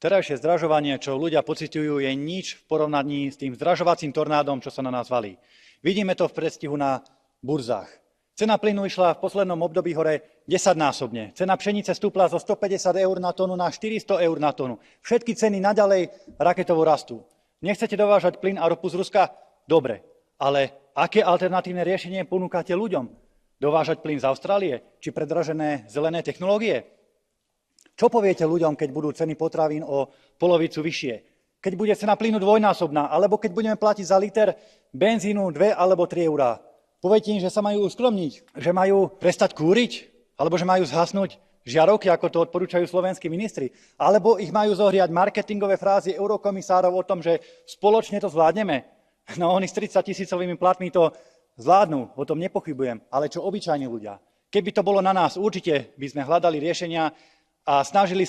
Terajšie zdražovanie, čo ľudia pociťujú, je nič v porovnaní s tým zdražovacím tornádom, čo sa na nás valí. Vidíme to v predstihu na burzách. Cena plynu išla v poslednom období hore 10-násobne. Cena pšenice stúpla zo 150 eur na tonu na 400 eur na tonu. Všetky ceny naďalej raketovo rastú. Nechcete dovážať plyn a ropu z Ruska? Dobre. Ale aké alternatívne riešenie ponúkate ľuďom? Dovážať plyn z Austrálie? Či predražené zelené technológie? Čo poviete ľuďom, keď budú ceny potravín o polovicu vyššie? Keď bude cena plynu dvojnásobná? Alebo keď budeme platiť za liter benzínu 2 alebo 3 eurá? Poviete im, že sa majú uskromniť? Že majú prestať kúriť? Alebo že majú zhasnúť žiarovky, ako to odporúčajú slovenskí ministri? Alebo ich majú zohriať marketingové frázy eurokomisárov o tom, že spoločne to zvládneme? No oni s 30 000 platmi to zvládnu, o tom nepochybujem. Ale čo obyčajní ľudia? Keby to bolo na nás, určite by sme hľadali riešenia a snažili sa